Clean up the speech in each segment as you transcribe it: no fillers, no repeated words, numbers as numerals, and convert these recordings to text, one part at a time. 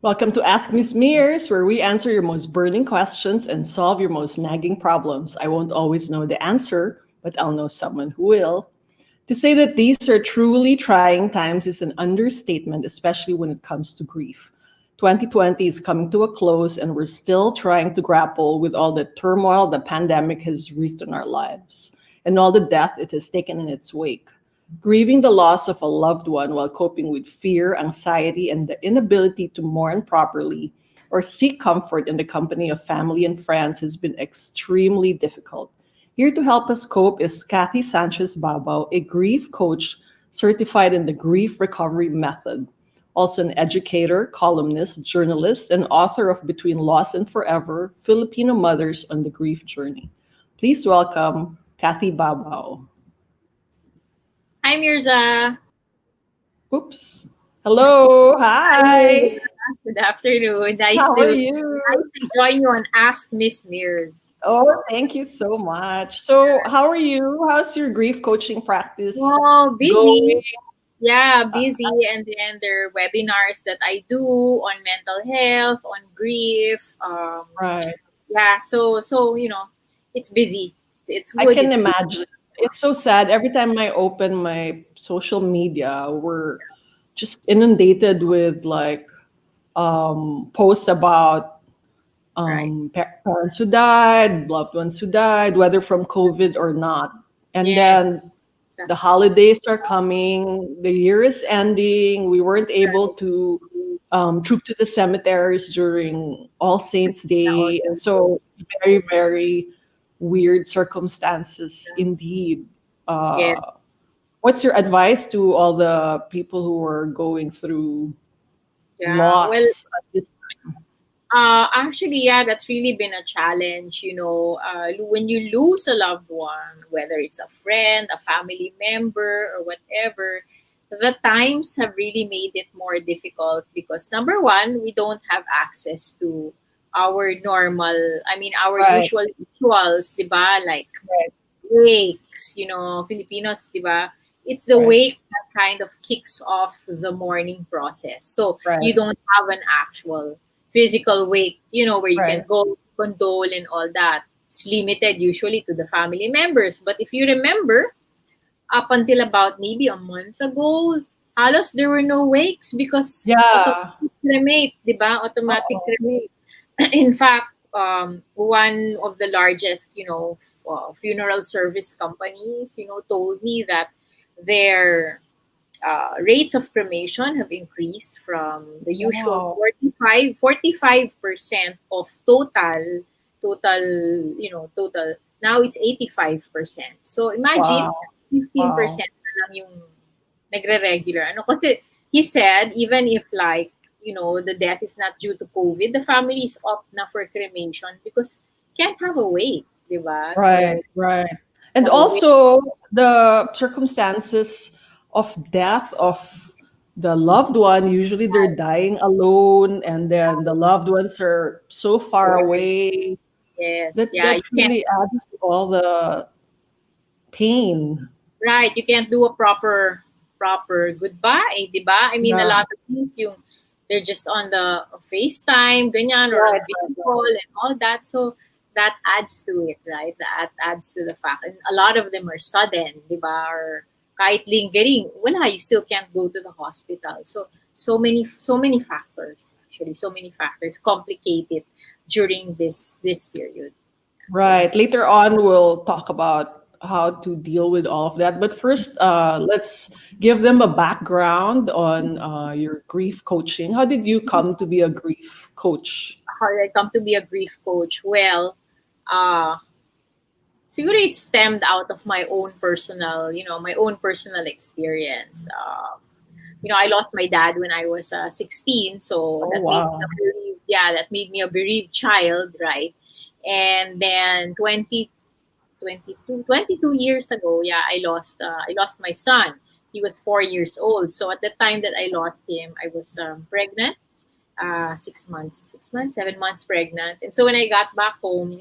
Welcome to Ask Miss Myrz, where we answer your most burning questions and solve your most nagging problems. I won't always know the answer, but I'll know someone who will. To say that these are truly trying times is an understatement, especially when it comes to grief. 2020 is coming to a close, and we're still trying to grapple with all the turmoil the pandemic has wreaked on our lives and all the death it has taken in its wake. Grieving the loss of a loved one while coping with fear, anxiety, and the inability to mourn properly or seek comfort in the company of family and friends has been extremely difficult. Here to help us cope is Cathy Sanchez Babao, a grief coach certified in the grief recovery method, also an educator, columnist, journalist, and author of Between Loss and Forever Filipino Mothers on the Grief Journey. Please welcome Cathy Babao. Hi, Mirza. Oops. Hello. Hi, Mirza. Hi. Good afternoon. How are you? Nice to join you on Ask Miss Mirz. Oh, thank you so much. So, how are you? How's your grief coaching practice Oh, busy. going? Yeah, Uh, busy. And then there are webinars that I do on mental health, on grief. right. Yeah. So it's busy. It's I good. can It's imagine. It's so sad. Every time I open my social media, we're just inundated with like posts about right. parents who died, loved ones who died, whether from COVID or not. And Yes. then the Exactly. holidays are coming, the year is ending. We weren't able to troop to the cemeteries during All Saints Yeah, Day. And so, very, very weird circumstances indeed. yes. What's your advice to all the people who are going through Yeah. Well, loss at this actually, yeah, that's really been a challenge. When you lose a loved one, whether it's a friend, a family member, or whatever, the times have really made it more difficult because number one, we don't have access to our normal, our right, usual rituals, diba? Like right, wakes, Filipinos, diba? It's the right, wake that kind of kicks off the mourning process. So you right, don't have an actual physical wake, where you right. can go condole and all that. It's limited usually to the family members. But if you remember, up until about maybe a month ago, halos there were no wakes because Yeah. automatic cremate, diba? Automatic Oh, cremate. In fact, one of the largest, funeral service companies, told me that their rates of cremation have increased from the usual wow. 45% of total, total. Now it's 85%. So imagine, Wow. 15% Wow. na lang yung nagre-regular. Ano kasi he said even if like the death is not due to COVID, the family is opt na for cremation because can't have a wake, di ba? So Right, right. And have a wake. also the circumstances of death of the loved one, usually they're dying alone and then the loved ones are so far away Yes, that yeah, that you can't. really adds to all the pain. Right, you can't do a proper goodbye, 'di ba? I mean, a Yeah. lot of things yung they're just on the FaceTime, ganyan, or Right, on video right, call right. and all that. So that adds to it, right? That adds to the fact. And a lot of them are sudden, 'di ba? Or kahit lingering, wala, you still can't go to the hospital. So many factors, actually, so many factors complicate it during this period. Right. Later on, we'll talk about how to deal with all of that. But first, let's give them a background on your grief coaching. How did you come to be a grief coach? How did I come to be a grief coach? Well, uh, siguro it stemmed out of my own personal experience. I lost my dad when I was 16, so Oh, that made me wow. that made me a bereaved child, right? And then 22 years ago, yeah, I lost my son. He was 4 years old. So at the time that I lost him, I was pregnant, 6 months, 7 months pregnant. And so when I got back home,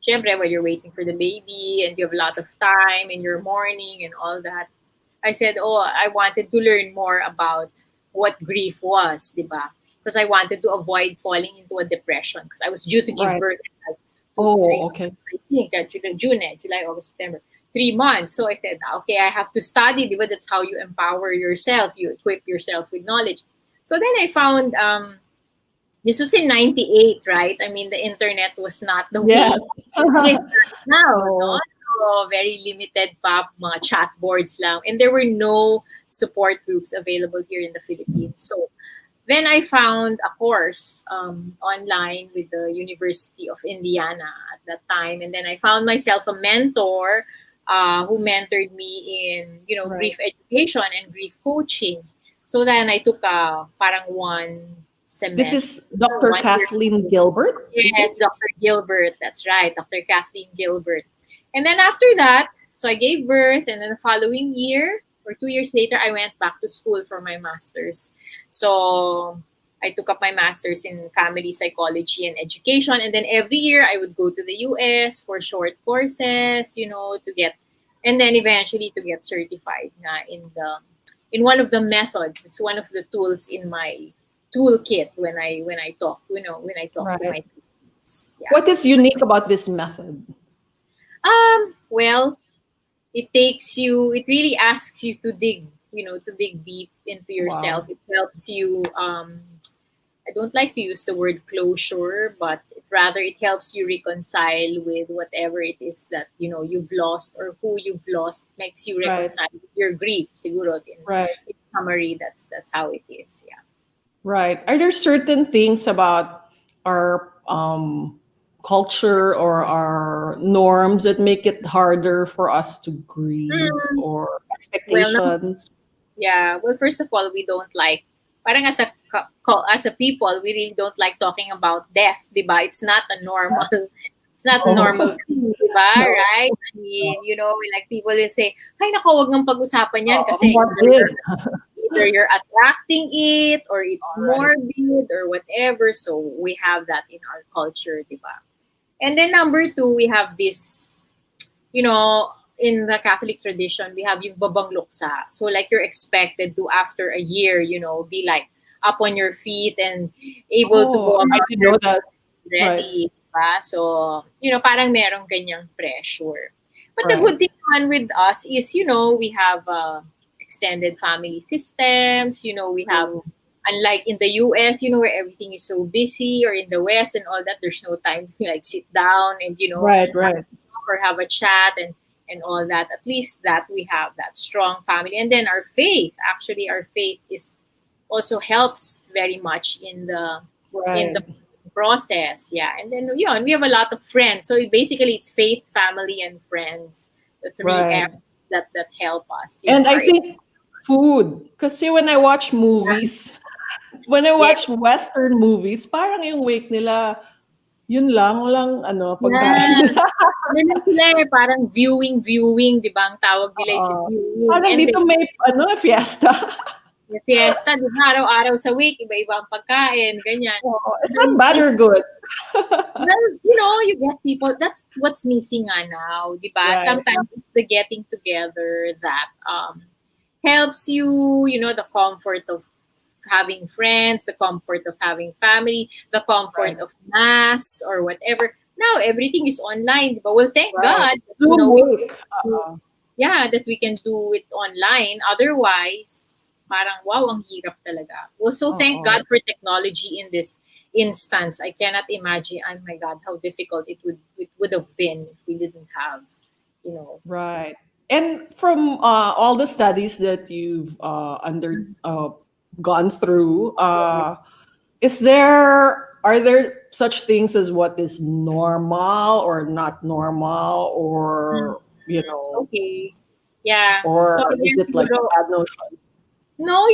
syempre, while you're waiting for the baby and you have a lot of time in your morning and all that, I said, oh, I wanted to learn more about what grief was, di ba? because I wanted to avoid falling into a depression because I was due to give Right. birth in like 2 to 3 Oh, okay. months, I think, June, July, August, September. 3 months. So I said, okay, I have to study, but that's how you empower yourself. You equip yourself with knowledge. So then I found this was in 98, right? I mean, the internet was not the Yes. way it is now, no? No. So, very limited mga chat boards lang. And there were no support groups available here in the Philippines. So, then I found a course online with the University of Indiana at that time. And then I found myself a mentor who mentored me in, Right. grief education and grief coaching. So then I took parang one This semester, is Dr. 1 year. Kathleen Gilbert, is it? Yes, Dr. Gilbert. That's right, Dr. Kathleen Gilbert. And then after that, so I gave birth, and then the following year or 2 years later, I went back to school for my master's. So I took up my master's in family psychology and education, and then every year I would go to the US for short courses, to get, and then eventually to get certified na in one of the methods. It's one of the tools in my toolkit when I talk, when I talk to Right. my kids. Yeah. What is unique about this method? Well, it really asks you to dig deep into Wow. yourself. It helps you, I don't like to use the word closure, but rather it helps you reconcile with whatever it is that, you've lost or who you've lost, makes you Right. reconcile with your grief, siguro, Right. in summary, that's how it is. Yeah. Right. Are there certain things about our culture or our norms that make it harder for us to grieve, Mm, or well, expectations? yeah. Well, first of all, we don't like, parang as a people, we really don't like talking about death, diba? It's not a normal, it's not a No. normal thing, diba? No. Right? I mean, like people will say, "Ay, nako, wag nang pag-usapan yan kasi Morbid. either you're attracting it or it's All right. morbid or whatever." So we have that in our culture, diba? And then number two, we have this, in the Catholic tradition, we have yung babang luksa. So like you're expected to, after a year, be like up on your feet and able to go Oh, I about didn't your know that. Right. ready. Diba? So, parang merong ganyang pressure. But the Right. good thing naman with us is, we have extended family systems. We have, True. unlike in the US, where everything is so busy, or in the West and all that, there's no time to like sit down and, Right. Right. or have a chat and all that. At least that we have that strong family. And then our faith is also helps very much in the Right. process. Yeah. And then and we have a lot of friends. So basically it's faith, family, and friends. The three Right. F's that help us, And I are think food. Kasi when I watch movies, when I yeah. watch Western movies, parang yung wake nila, yun lang, walang Yeah. pagkain. Ganun sila parang viewing, di ba? Ang tawag nila is Oo. viewing. Parang And dito then, may fiesta. may fiesta, di ba? Araw-araw sa week, iba-iba ang pagkain, ganyan. Oo. It's not bad or good. Well, you get people, that's what's missing now, di ba? Right. Sometimes it's the getting together that helps you, the comfort of having friends, the comfort of having family, the comfort Right. of mass or whatever. Now, everything is online, di ba? Well, thank Right. God, Zoom we week. that we can do it online. Otherwise, parang wow, ang hirap talaga. Well, so thank Oo. God for technology in this instance. I cannot imagine, oh my God, how difficult it would have been if we didn't have, you know. Right. And from all the studies that you've gone through, are there such things as what is normal or not normal, or Okay. Yeah. or So I is guess it like a siguro, bad notion? no,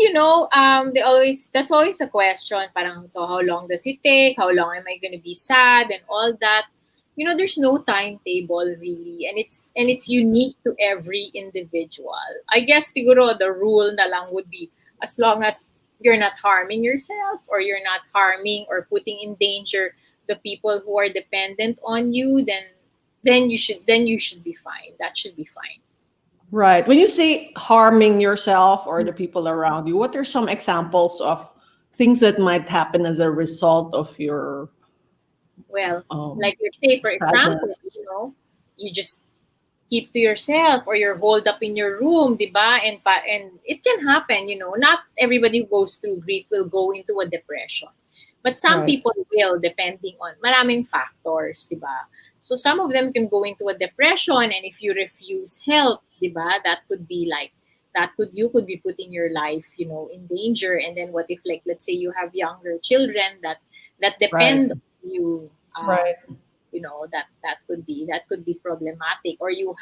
that's always a question. Parang, so how long does it take? How long am I going to be sad and all that? There's no timetable really, and it's unique to every individual. I guess siguro the rule na lang would be, as long as you're not harming yourself, or you're not harming or putting in danger the people who are dependent on you, then you should be fine. That should be fine. Right. When you say harming yourself or the people around you, what are some examples of things that might happen as a result of your Well, like let's say, for example, sadness. you just keep to yourself or you're holed up in your room, diba? And it can happen, Not everybody who goes through grief will go into a depression. But some Right. people will, depending on maraming factors, diba? So some of them can go into a depression, and if you refuse help, diba, you could be putting your life, in danger. And then what if, like, let's say you have younger children that Right. depend on you, Right. that could be problematic. Or you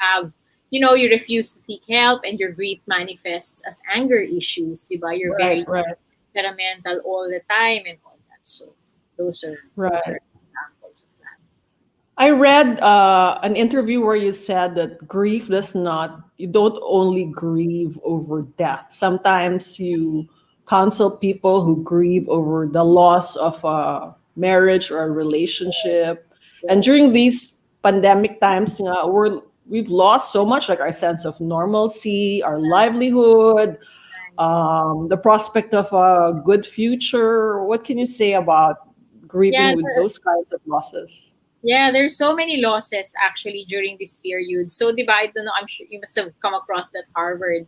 refuse to seek help, and your grief manifests as anger issues, diba? You're Right. very Right. temperamental all the time and all that. So those are Right. examples of that. I read an interview where you said that grief does not, you don't only grieve over death. Sometimes you counsel people who grieve over the loss of a marriage or a relationship. And Yeah. during these pandemic times, we've lost so much, like our sense of normalcy, our livelihood, the prospect of a good future. What can you say about grieving Yeah, with those kinds of losses? yeah, there's so many losses actually during this period. So, diba, I don't know, I'm sure you must have come across that Harvard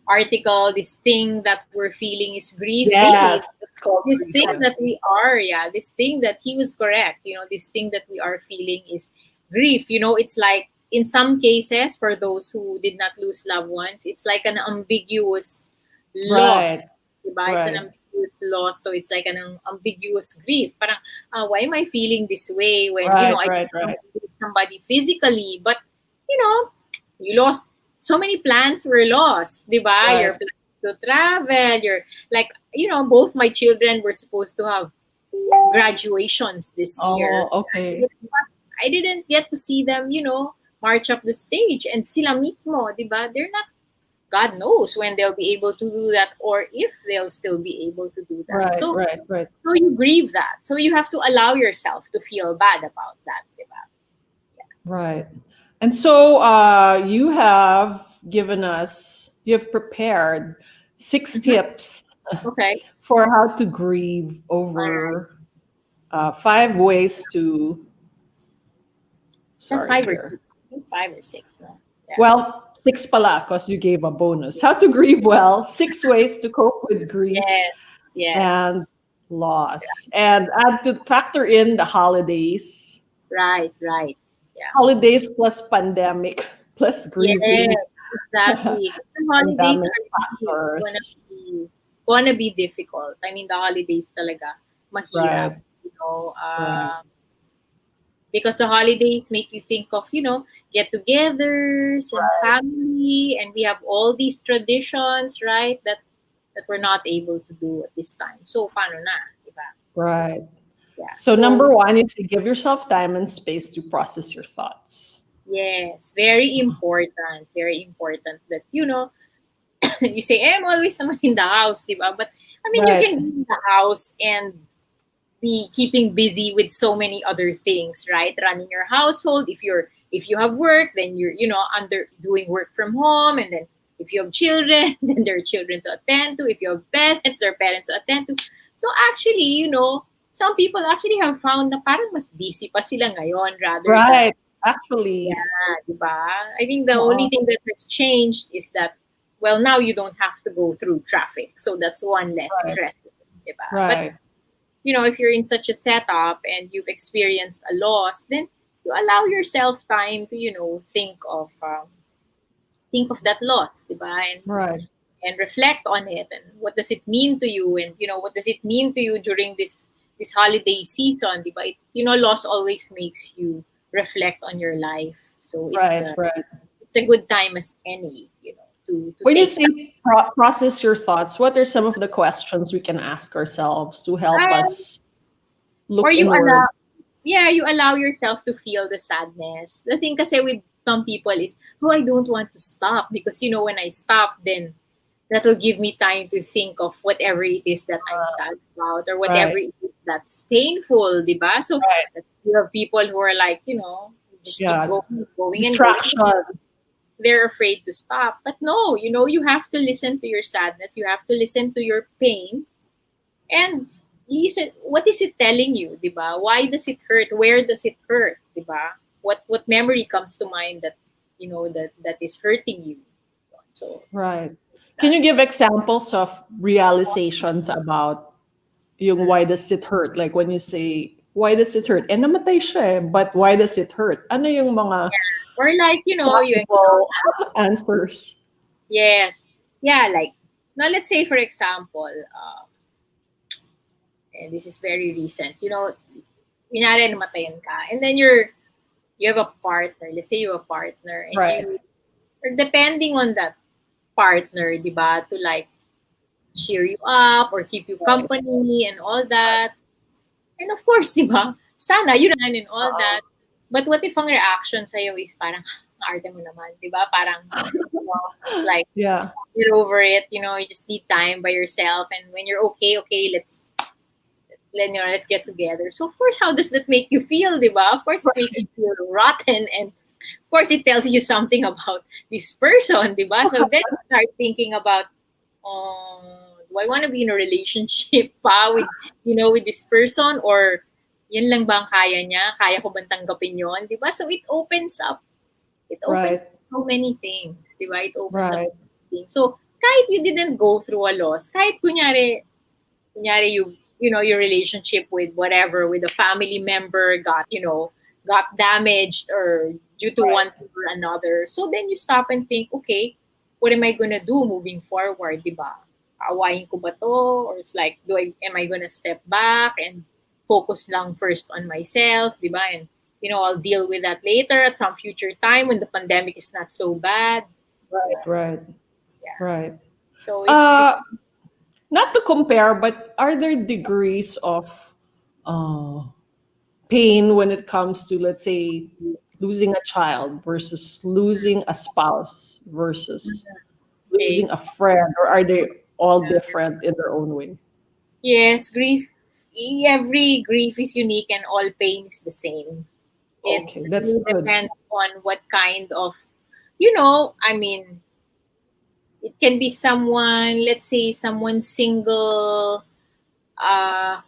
article. This thing that we're feeling is grief. Really, Yes, it's called this grief. thing Yeah. that we are, yeah, this thing that he was correct, this thing that we are feeling is grief. It's like, in some cases, for those who did not lose loved ones, it's like an ambiguous loss, Right, diba? It's an right, ambiguous loss, so it's like an ambiguous grief. Parang, why am I feeling this way when, right, I right, don't right, lose somebody physically, but, you know, you lost, so many plans were lost, diba? right. Your plans to travel, like, both my children were supposed to have graduations this Oh, year. okay. I didn't get to see them, march up the stage. And sila mismo, di ba? They're not, God knows when they'll be able to do that, or if they'll still be able to do that. Right, So, right, right, you grieve that. So you have to allow yourself to feel bad about that, di ba? right. And so you have prepared 6 tips Okay. for how to grieve All right. over 5 ways to, Is that sorry five or here. six? I think 5 or 6, no? Yeah. Well, six pala, because you gave a bonus. How to grieve well, 6 ways to cope with grief Yes. Yes. and loss. And add to factor in the holidays, Right. Right. Yeah. holidays plus pandemic plus grieving. Yes, exactly. The holidays Pandemic are really factors. gonna be difficult. I mean, the holidays talaga mahirap, Right, you know, right, because the holidays make you think of, get-togethers and right, family, and we have all these traditions, right? That we're not able to do at this time. So, paano na, diba? right. Yeah. So number So, one is to give yourself time and space to process your thoughts. yes, very important. Very important that, you say, I'm always naman in the house, di ba? But, I mean, you Right, can be in the house and be keeping busy with so many other things, right? Running your household. If you have work, then you're, under doing work from home. And then if you have children, then there are children to attend to. If you have parents, there are parents to attend to. So actually, some people actually have found na parang mas busy pa sila ngayon rather than, right. Actually, diba? I think the only oo, thing that has changed is that, well, now you don't have to go through traffic. So that's one less right, stress, diba? But, right, if you're in such a setup and you've experienced a loss, then you allow yourself time to, think of that loss, diba? right, And reflect on it, and what does it mean to you, and what does it mean to you during this holiday season, diba? Loss always makes you reflect on your life. So right, right. it's a good time as any, to When you take that. say process your thoughts, what are some of the questions we can ask ourselves to help Um, us or look you inward? allow Yeah, you allow yourself to feel the sadness. The thing kasi with some people is, I don't want to stop because, when I stop, then that will give me time to think of whatever it is that I'm sad about, or Right, whatever it is that's painful, diba? So right. you have people who are like, just keep Yeah. going and going. Distraction. They're afraid to stop. But no, you have to listen to your sadness. You have to listen to your pain, And listen, what is it telling you, di ba? Why does it hurt? Where does it hurt, di ba? What memory comes to mind that that is hurting you? So Right. Can that you give examples of realizations about yung why does it hurt? Like when you say, why does it hurt? Eh, namatay siya eh, but why does it hurt? Ano yung mga or like you possible answers? yes, yeah, like now let's say for example, and this is very recent, kunyari namatayan ka, and then you have a partner. Let's say you have a partner, and Right. you are depending on that partner, di ba, to like cheer you up or keep you company and all that. And of course, di ba, sana yun naman and all that. But what if ang reaction sa'yo is parang, arte mo naman, di ba? Parang, like, Yeah. you're over it, you just need time by yourself. And when you're okay, let's get together. So of course, how does that make you feel, di ba? Of course, it makes you feel rotten, and of course, it tells you something about this person, di ba? So then you start thinking about, do I want to be in a relationship pa with this person, or yan lang ba ang kaya niya? Kaya ko bang tanggapin yon, di ba? So it opens up Right. so many things, di ba? It opens up Right. so many things. So kahit you didn't go through a loss, kahit kunyari your relationship with whatever, with a family member got damaged or due to Right. one thing or another. So then you stop and think, okay, what am I gonna do moving forward, di ba? Awayin ko ba to? Or it's like, am I gonna step back and focus lang first on myself, di ba? And I'll deal with that later at some future time when the pandemic is not so bad. Right. Right. Yeah. Right. So Not to compare, but are there degrees of pain when it comes to, let's say, losing a child versus losing a spouse versus okay. losing a friend, or are they all different in their own way? Yes, every grief is unique and all pain is the same. It Okay, that's really good. depends on what kind of, I mean, it can be someone, let's say someone single,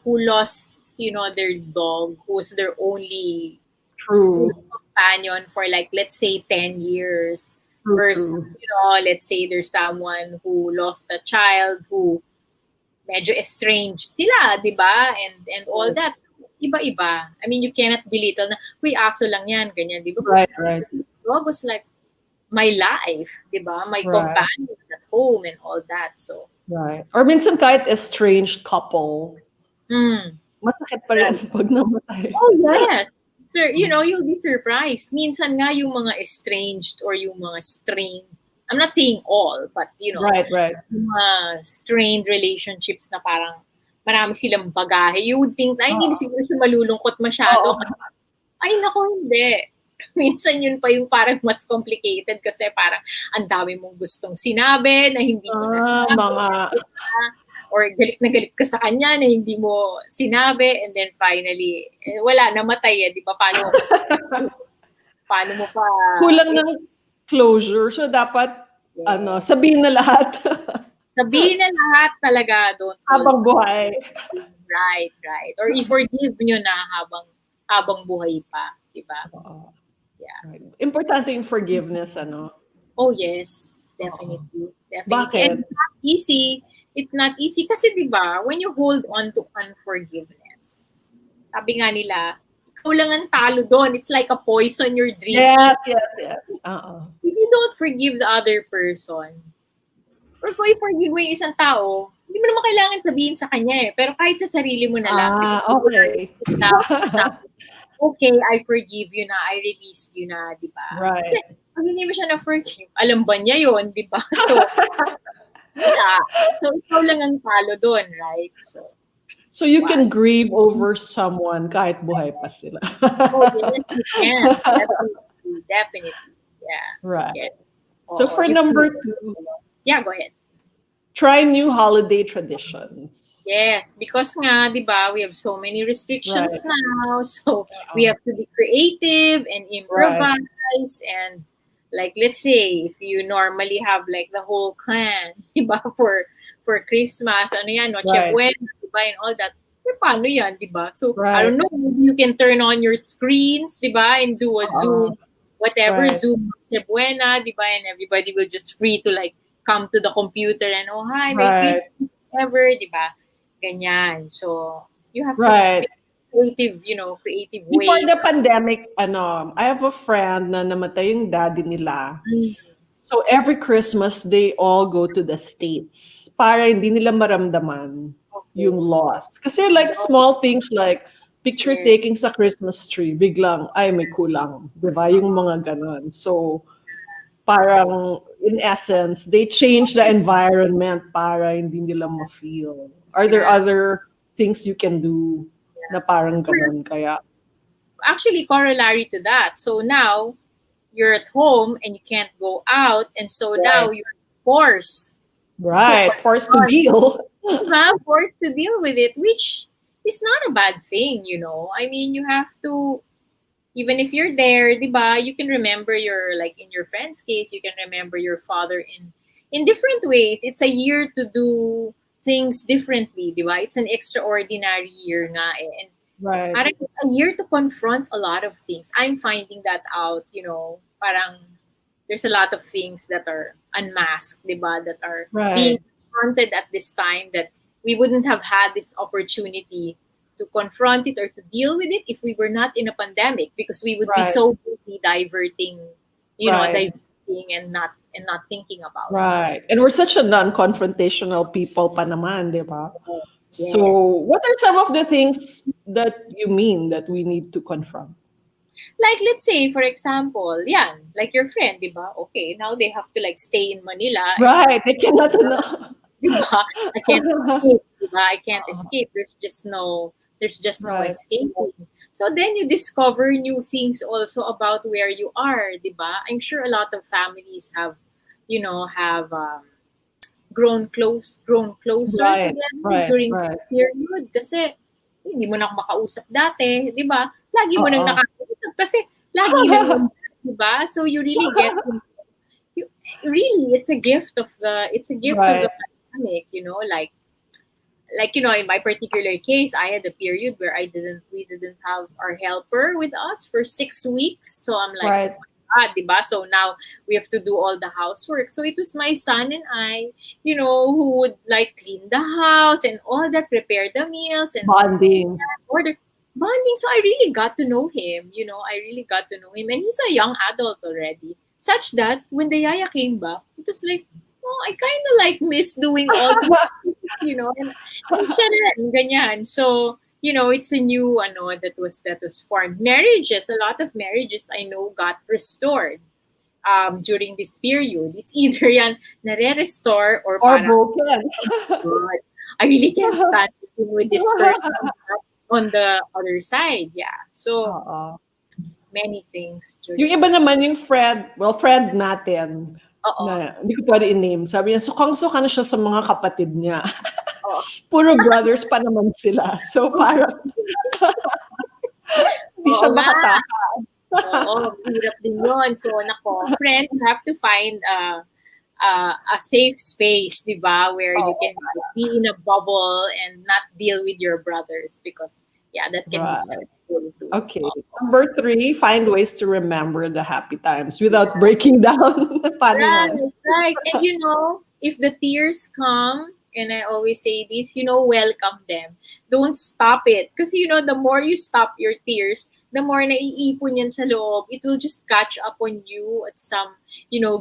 who lost, their dog, who's their only True. companion for like, let's say 10 years, True. versus, True. let's say there's someone who lost a child who medyo estranged sila, di ba? And all that. So, iba-iba. I mean, you cannot belittle na, huy, aso lang yan, ganyan, di ba? Right. Right. Dog was like my life, di ba? My Right. companion at home and all that. So, Right. Or minsan kahit estranged couple, masakit pa rin pag namatay. oh yes. Sir, you'll be surprised. Minsan nga yung mga estranged or yung mga strained, I'm not saying all, but Right. Right. yung mga strained relationships na parang marami silang bagahe. You would think na hindi siguro siya malulungkot masyado. Oo. Ay, nako, hindi. Minsan yun pa yung parang mas complicated kasi parang ang dami mong gustong sinabi na hindi mo nasabi. Mga Or galit na galit ka sa kanya na hindi mo sinabi, and then finally, wala, namatay di ba? Paano mo pa... kulang ng closure. So dapat sabihin na lahat. Sabihin na lahat talaga, don't Habang buhay. Right. Or i-forgive nyo na habang buhay pa, di ba? Yeah. Right. Importante yung forgiveness, ano? Oh yes, definitely. Bakit? And it's not easy kasi di ba, when you hold on to unforgiveness, sabi nga nila, ikaw lang ang talo doon. It's like a poison you're drinking. Yes. If you don't forgive the other person, or kung i-forgive mo yung isang tao, hindi mo naman kailangan sabihin sa kanya pero kahit sa sarili mo na lang. Okay. Okay, I forgive you na, I release you na, di ba? Right. Kasi pag hindi mo siya na-forgive, alam ba niya yun, di ba? So, yeah. So, ikaw lang ang talo doon, right? So you can grieve over someone kahit buhay pa sila. Oh, yes, you can. Definitely. Yeah. Right. Yeah. So for number 2, yeah, go ahead. Try new holiday traditions. Yes, because nga, di ba, we have so many restrictions now. So, we have to be creative and improvise. And like, let's say, if you normally have like the whole clan, di ba, for Christmas, ano yan, Noche Buena, di ba, and all that. Paano yan, di ba? So, I Right. don't know, maybe you can turn on your screens, di ba, and do a Zoom, whatever, Right. Zoom Noche Buena, di ba, and everybody will just free to like come to the computer and, oh, hi, Merry Right. Christmas, whatever, di ba? Ganyan. So, you have to Right. think creative, creative Before ways. the pandemic, I have a friend na namatay yung daddy nila. Mm. So every Christmas, they all go to the States para hindi nila maramdaman yung Okay. loss. Kasi like small things like picture Yes. taking sa Christmas tree, biglang, ay may kulang. Diba? Yung mga ganon. So parang in essence, they change the environment para hindi nila ma-feel. Are there Yeah. other things you can do na parang ganon kaya? Actually, corollary to that. So now you're at home and you can't go out, and so now Right. you're forced to Right. Forced to deal. forced to deal with it, which is not a bad thing, I mean, you have to, even if you're there, diba, you can remember your, like in your friend's case, you can remember your father in different ways. It's a year to do things differently, diba? It's an extraordinary year nga eh. And Right. parang it's a year to confront a lot of things. I'm finding that out, parang there's a lot of things that are unmasked, diba, that are being Right. confronted at this time that we wouldn't have had this opportunity to confront it or to deal with it if we were not in a pandemic, because we would be Right. so busy diverting, Right. diverting and not thinking about it. Right. And we're such a non-confrontational people pa naman, di ba? So, Yes. what are some of the things that you mean that we need to confront? Like, let's say, for example, like your friend, diba? Okay, now they have to like stay in Manila. Right. I cannot know. Diba? I can't escape, diba? I can't escape. There's just no Right. escaping. So then you discover new things also about where you are, diba? I'm sure a lot of families have, have grown closer Right. together Right. during Right. this period. Kasi hindi mo na ako makausap dati, di ba? Lagi mo nang Oo. nakakausap kasi lagi lang yun, di ba? So you really get to, really, it's a gift of the Right. pandemic, in my particular case, I had a period where we didn't have our helper with us for 6 weeks. So I'm like, Right. diba? So now we have to do all the housework. So it was my son and I, who would like clean the house and all that, prepare the meals and Bonding. order bonding. So I really got to know him. I really got to know him, and he's a young adult already. Such that when the yaya came back, it was like, oh, I kind of like miss doing all these and siya rin, ganyan. So, it's a new that was formed. Marriages, a lot of marriages I know got restored during this period. It's either yan nare-restore or Or parang, broken. God, I really can't stand living with this person on the other side. Yeah. So, Oo. many things Yung during iba this. naman yung friend natin, Oo. na hindi ko pwede i-name. Sabi niya, sukang-suka na siya sa mga kapatid niya. Oo. Puro brothers pa naman sila. So parang hindi siya Oo nga. makatakas. Oo, hirap din yun. So, friend, you have to find a safe space, di ba, where you can be in a bubble and not deal with your brothers, because, that can be Right. stressful too. Okay. Number 3, find ways to remember the happy times without breaking down. Paano yan? Right. And if the tears come, and I always say this, welcome them. Don't stop it. Because, the more you stop your tears, the more naiipon yan sa loob. It will just catch up on you at some,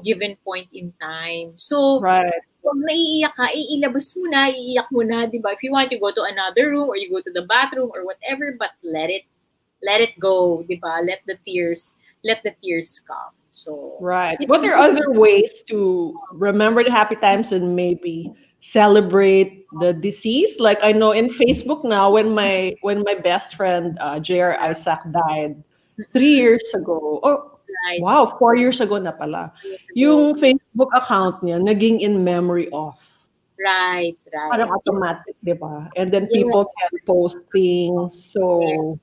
given point in time. So, Right. kung naiiyak ka, ilabas mo na, iiyak mo na, di ba? If you want to go to another room or you go to the bathroom or whatever, but let it go, di ba? Let the tears come. So, Right. What are other ways to remember the happy times and maybe celebrate the deceased? Like I know in Facebook now, when my best friend J.R. Isaac died 3 years ago. Oh, right. wow, 4 years ago na pala. Yung Facebook account niya naging in memory of. Right. Parang automatic, di ba? And then people can post things. So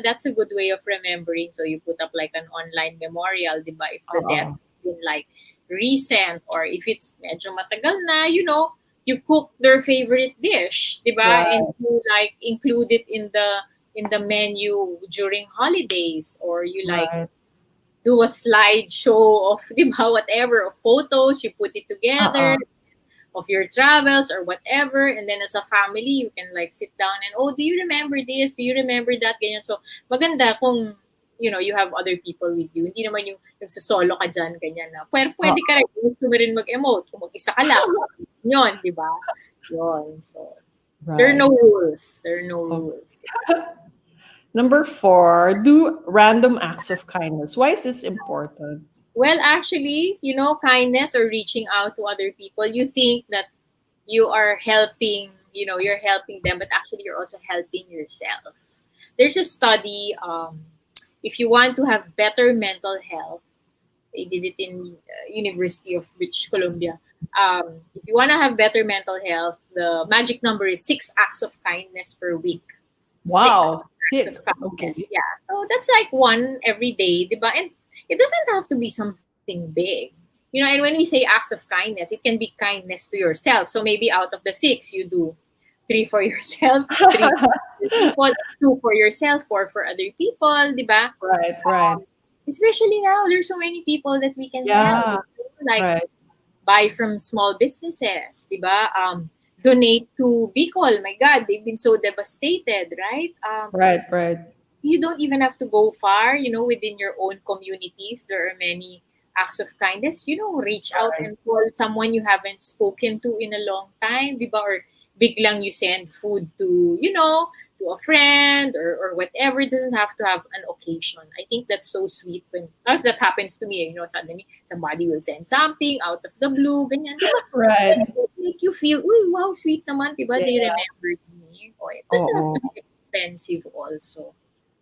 that's a good way of remembering. So you put up like an online memorial, di ba? If the death has been like recent, or if it's medyo matagal na, you cook their favorite dish, di ba? Right. And you like include it in the menu during holidays, or you like Right. do a slideshow of di ba, whatever, of photos, you put it together Uh-uh. of your travels or whatever, and then as a family you can like sit down and, oh, do you remember this, do you remember that, ganyan. So maganda kung you have other people with you, hindi naman yung nagsosolo ka dyan, ganyan na pero pwede ka rin, gusto mo rin mag-emote kung mag-isa ka lang, yun, di ba, yun. So there are Right. no rules, there are no Okay. rules. Number 4, do random acts of kindness. Why is this important? Well, actually, kindness or reaching out to other people, you think that you are helping, you're helping them, but actually you're also helping yourself. There's a study, if you want to have better mental health, they did it in University of British Columbia. If you want to have better mental health, the magic number is 6 acts of kindness per week. Six Wow. acts of 6. kindness. Okay. Yeah. So that's like one every day, diba? And it doesn't have to be something big. And when we say acts of kindness, it can be kindness to yourself. So maybe out of the 6, you do 3 for yourself, 3 for other people, 2 for yourself, 4 for other people, diba? Right, right. Especially now, there's so many people that we can help. Yeah. Like Right. buy from small businesses, diba? Donate to Bicol. My God, they've been so devastated, right? Right, right. You don't even have to go far, within your own communities. There are many acts of kindness. Reach out Right. and call someone you haven't spoken to in a long time, diba? Or biglang you send food to a friend or whatever. It doesn't have to have an occasion. I think that's so sweet as that happens to me. Suddenly somebody will send something out of the blue, ganyan, diba? Right. It make you feel, uy, wow, sweet naman, diba? They Yeah. remembered me. Or it doesn't have Oo. to be expensive also.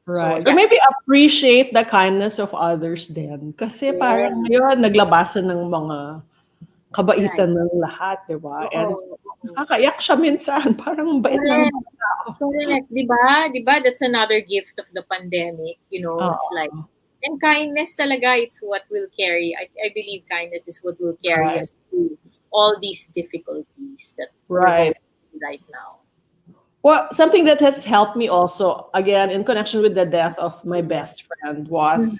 So, Right. Or yeah. maybe appreciate the kindness of others din. Kasi Yeah. parang ngayon, naglabasan ng mga Right. kabaitan ng lahat, di ba? Oo. And Oo. nakakaiyak siya minsan. Parang ang bait ng Correct. mga tao. Correct. Diba? That's another gift of the pandemic. It's like, Oo. and kindness talaga, it's what will carry. I believe kindness is what will carry Right. us through all these difficulties that we're going Right. through right now. Well, something that has helped me also, again, in connection with the death of my best friend was,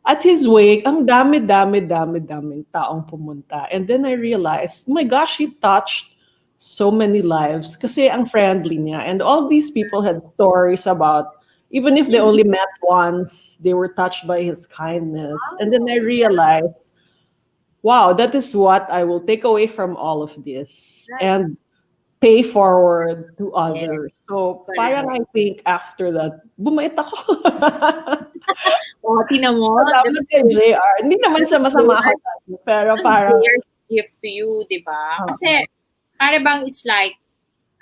at his wake, ang daming taong pumunta. And then I realized, oh my gosh, he touched so many lives kasi ang friendly niya. And all these people had stories about, even if they only met once, they were touched by his kindness. And then I Wow. realized, wow, that is what I will take away from all of this. Right. And pay forward to Yes. others. So, parang Correct. I think after that, bumait ako. Oh, tinan mo. Salamat kay JR. Hindi naman sa masama ako. Pero That's parang, their gift to you, diba? Kasi, para bang it's like,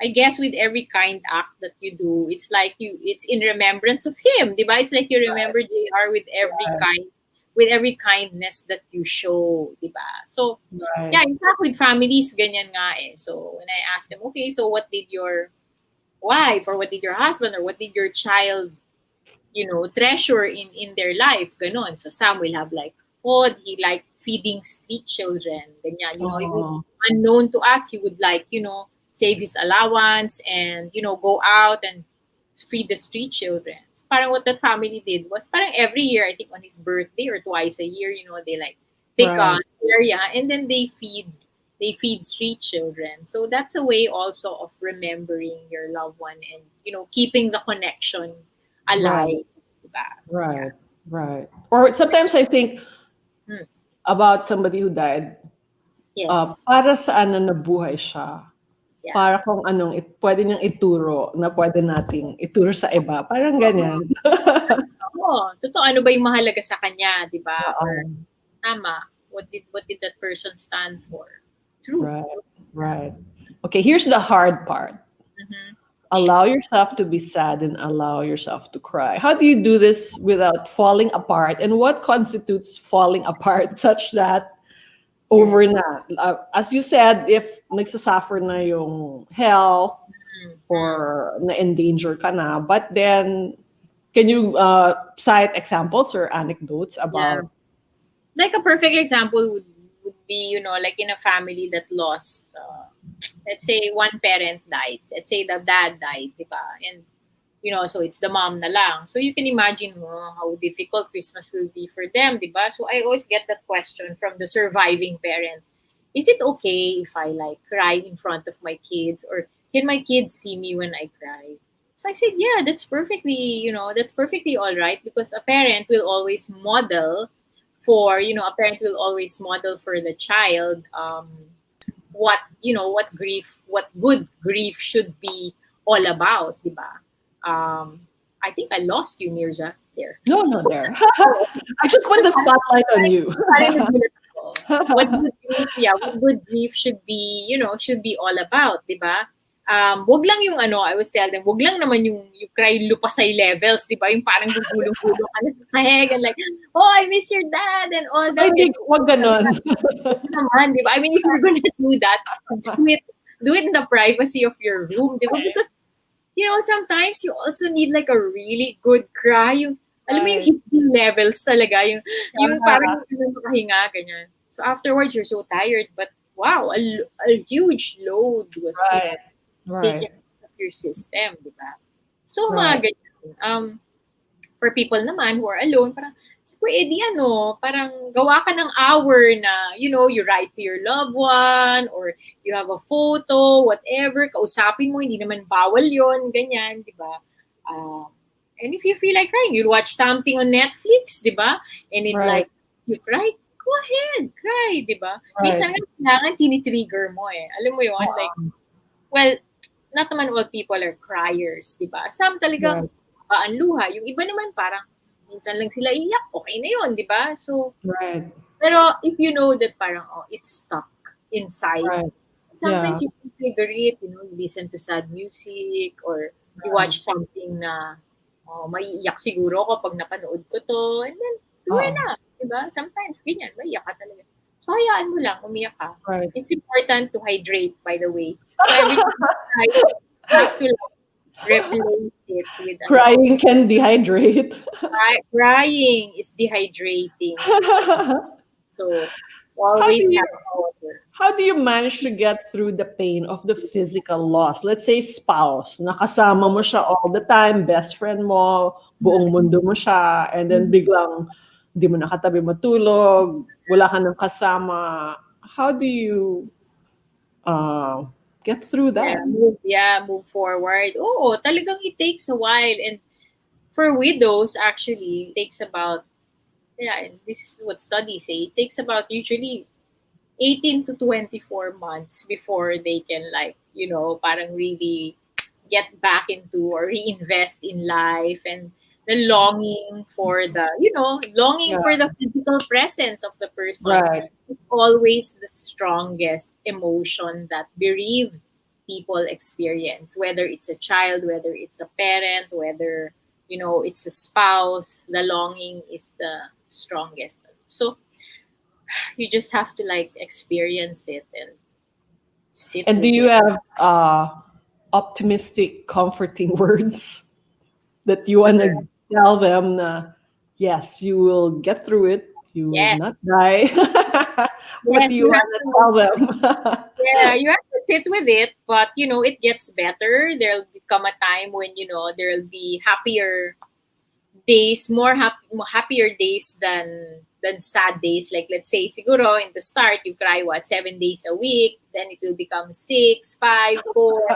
I guess with every kind act that you do, it's like it's in remembrance of him, diba? It's like you remember JR with every kindness that you show, diba? So, right. yeah, in fact, with families, ganyan nga eh. So, when I asked them, okay, so what did your wife or what did your husband or what did your child, treasure in their life, ganon. So, some will have like, oh, he like feeding street children, ganyan. It would, unknown to us, he would like, save his allowance and, go out and feed the street children. So parang what that family did was parang every year, I think on his birthday or twice a year, they like pick Right. an area and then they feed street children. So that's a way also of remembering your loved one and, keeping the connection alive. Diba? Right. Right. Or sometimes I think about somebody who died, Yes. para saan na nabuhay siya. Yeah. Para kung anong pwede niyang ituro na pwede nating ituro sa iba. Parang ganyan. Oo. Totoo, ano ba yung mahalaga sa kanya, di ba? Oo. Or tama, what did that person stand for? True. Right. Okay, here's the hard part. Allow yourself to be sad and allow yourself to cry. How do you do this without falling apart? And what constitutes falling apart such that over na? As you said, if nagsasuffer na yung health or na-endanger ka na, but then can you cite examples or anecdotes about? Like a perfect example would be, like in a family that lost let's say one parent died. Let's say the dad died, di ba? And, so it's the mom na lang. So you can imagine how difficult Christmas will be for them, di ba? So I always get that question from the surviving parent. Is it okay if I like cry in front of my kids, or can my kids see me when I cry? So I said, yeah, that's perfectly all right, because a parent will always model a parent will always model for the child what good grief should be all about, di ba? I think I lost you, Mirza, there. No, no, there. I just want the spotlight on you. Parang nagulat ako. What good grief should be all about, di ba? Wag lang yung I was telling them, wag lang naman yung cry lupasay levels, di ba? Yung parang gugulong-gulong ka na sa sahig and like, oh, I miss your dad and all that. Ay, wag ganon. Naman, di ba? I mean, if you're gonna do that, do it in the privacy of your room, di ba? Because, sometimes you also need like a really good cry. Alam mo yung hitting levels talaga, yung parang yung makahinga, ganyan. So afterwards, you're so tired, but wow, a huge load was taken out of your system, di ba? So mga ganyan. For people naman who are alone, parang, parang gawa ka ng hour na, you write to your loved one, or you have a photo, whatever, kausapin mo, hindi naman bawal yon, ganyan, di ba? And if you feel like crying, you watch something on Netflix, di ba? And it like, you cry, go ahead, cry, di ba? Minsan nga, kailangan tinitrigger mo eh. Alam mo yun, like, well, not naman all people are criers, di ba? Some talagang ang luha. Yung iba naman parang, minsan lang sila iyak, okay na yun, di ba? So, pero if you know that parang, it's stuck inside, sometimes you can trigger it, you listen to sad music, or you watch something na, maiiyak siguro ako pag napanood ko to, and then, tuloy na, di ba? Sometimes, ganyan, maiiyak ka talaga. So, hayaan mo lang, umiyak ka. It's important to hydrate, by the way. So, every time you have to replace it with crying can dehydrate. Crying is dehydrating. So always have water. How do you manage to get through the pain of the physical loss? Let's say spouse, nakasama mo siya all the time, best friend mo, buong mundo mo siya, and then biglang di mo nakatabi matulog, wala ka nang kasama. How do you get through that? Move forward. Oo, talagang it takes a while. And for widows, actually, it takes about, and this is what studies say, it takes about usually 18 to 24 months before they can parang really get back into or reinvest in life, and the longing for the, for the physical presence of the person is always the strongest emotion that bereaved people experience, whether it's a child, whether it's a parent, whether, it's a spouse, the longing is the strongest. So you just have to experience it and sit. And do you have optimistic, comforting words that you want to tell them? Yes, you will get through it. You will not die. What do you want to tell them? You have to sit with it, but it gets better. There'll become a time when there'll be happier days, happier days than sad days. Like, let's say, siguro in the start you cry 7 days a week, then it will become 6, 5, 4,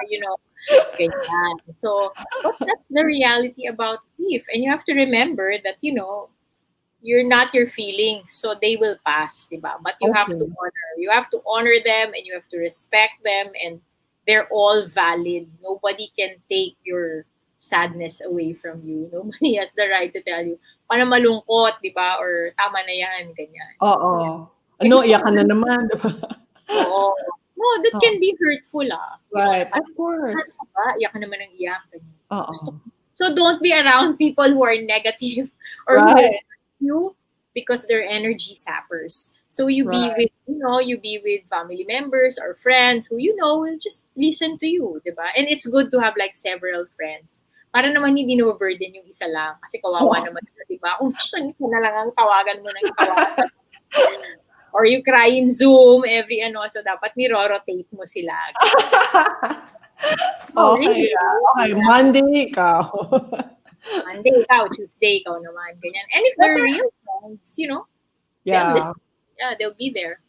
ganyan. So, but that's the reality about grief, and you have to remember that you're not your feelings, so they will pass, diba? But you have to honor them, and you have to respect them, and they're all valid. Nobody can take your sadness away from you. Nobody has the right to tell you, paano malungkot, diba? Or tama na yan, ganyan. Oo. Ano, iyak ka na naman, diba? Oo. No, that can be hurtful, Right, of course. Iyak ka naman ng iyak. Oo. So don't be around people who are negative or who you, because they're energy sappers. So you be with, you be with family members or friends who will just listen to you, diba? And it's good to have several friends. Para naman hindi na burden yung isa lang, kasi kawawa naman, diba? Kung siya na lang ang tawagan mo ng tawagan. Or you cry in Zoom every so dapat niro-rotate mo sila. Oh, Okay, really? okay. Monday, ikaw. Monday, ikaw. Tuesday, ikaw naman. Ganyan. And if What they're are, real friends, they'll yeah. listen. Yeah, they'll be there.